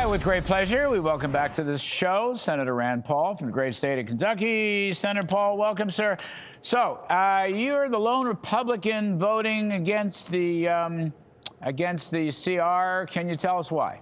right, with great pleasure, we welcome back to the show Senator Rand Paul from the great state of Kentucky. Senator Paul, welcome, sir. So, you're the lone Republican voting against the CR. Can you tell us why?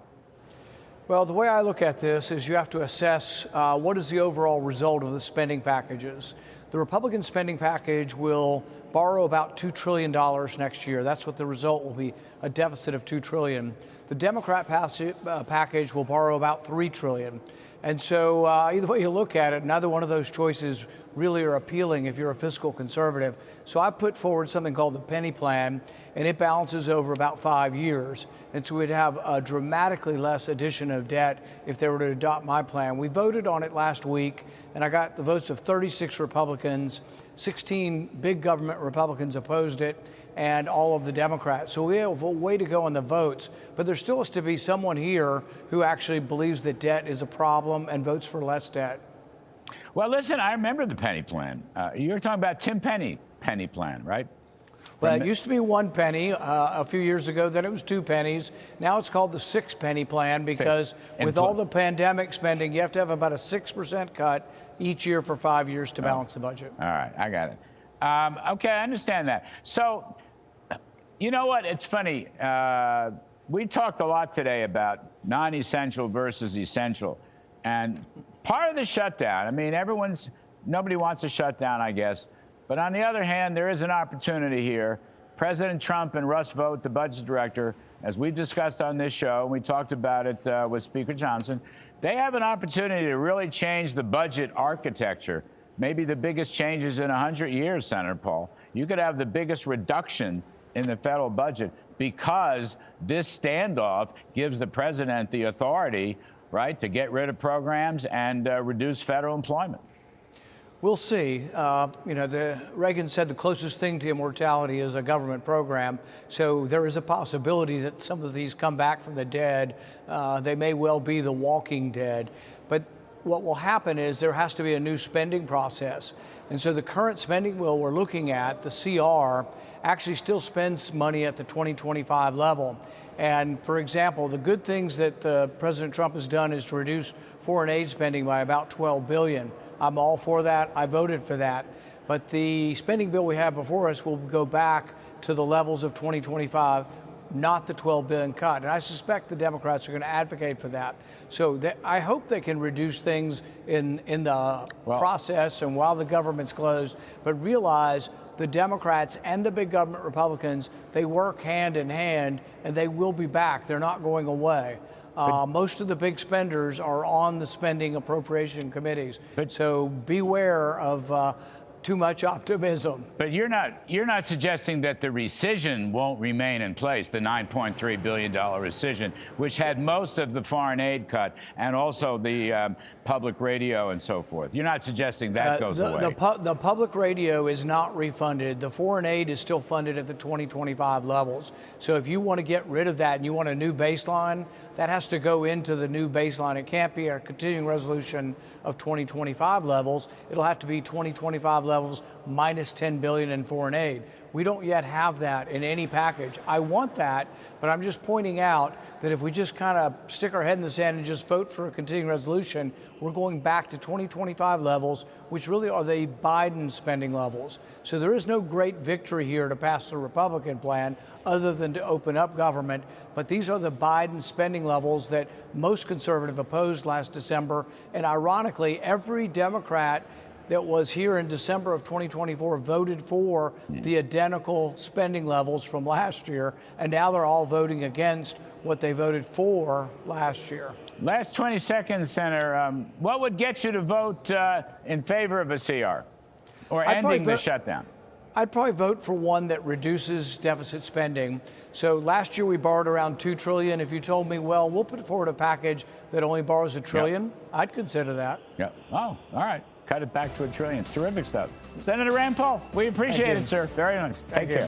Well, the way I look at this is you have to assess what is the overall result of the spending packages. The Republican spending package will borrow about $2 trillion next year. That's what the result will be, a deficit of $2 trillion. The Democrat package will borrow about $3 trillion. And so either way you look at it, neither one of those choices really are appealing if you're a fiscal conservative. So I put forward something called the penny plan, and it balances over about 5 years. And so we'd have a dramatically less addition of debt if they were to adopt my plan. We voted on it last week, and I got the votes of 36 Republicans, 16 big government Republicans opposed it, and all of the Democrats. So we have a way to go on the votes, but there still has to be someone here who actually believes that debt is a problem and votes for less debt. Well, listen, I remember the penny plan. You were talking about Tim Penny penny plan, right? Well, it used to be 1 penny a few years ago, then it was 2 pennies. Now it's called the 6 penny plan because with all the pandemic spending, you have to have about a 6% cut each year for 5 years to balance the budget. All right, I got it. Okay, I understand that. So, you know what? It's funny. We talked a lot today about non-essential versus essential. And part of the shutdown, I mean, nobody wants a shutdown, I guess. But on the other hand, there is an opportunity here. President Trump and Russ Vought, the budget director, as we discussed on this show, and we talked about it with Speaker Johnson, they have an opportunity to really change the budget architecture. Maybe the biggest changes in 100 years, Senator Paul. You could have the biggest reduction in the federal budget because this standoff gives the president the authority, right, to get rid of programs and reduce federal employment. We'll see. Reagan said the closest thing to immortality is a government program. So there is a possibility that some of these come back from the dead. They may well be the walking dead. But what will happen is there has to be a new spending process. And so the current spending bill we're looking at, the CR, actually still spends money at the 2025 level. And for example, the good things that President Trump has done is to reduce foreign aid spending by about $12 billion. I'm all for that. I voted for that. But the spending bill we have before us will go back to the levels of 2025, not the $12 billion cut. And I suspect the Democrats are going to advocate for that. So I hope they can reduce things in the process and while the government's closed, but realize the Democrats and the big government Republicans, they work hand in hand, and they will be back. They're not going away. Most of the big spenders are on the spending appropriation committees. So beware of too much optimism. But you're not suggesting that the rescission won't remain in place, the $9.3 billion rescission, which had most of the foreign aid cut and also the public radio and so forth. You're not suggesting that goes away. The public radio is not refunded. The foreign aid is still funded at the 2025 levels. So if you want to get rid of that and you want a new baseline, that has to go into the new baseline. It can't be a continuing resolution of 2025 levels. It'll have to be 2025 levels minus $10 billion in foreign aid. We don't yet have that in any package. I want that, but I'm just pointing out that if we just kind of stick our head in the sand and just vote for a continuing resolution, we're going back to 2025 levels, which really are the Biden spending levels. So there is no great victory here to pass the Republican plan other than to open up government. But these are the Biden spending levels that most conservative opposed last December. And ironically, every Democrat that was here in December of 2024 voted for the identical spending levels from last year, and now they're all voting against what they voted for last year. Last 20 seconds, Senator. What would get you to vote in favor of a CR or ending the shutdown? I'd probably vote for one that reduces deficit spending. So last year we borrowed around $2 trillion. If you told me, well, we'll put forward a package that only borrows $1 trillion, I'd consider that. Yeah. Oh, all right. Cut it back to $1 trillion. Terrific stuff. Senator Rand Paul, we appreciate it, sir. Very nice. Take care.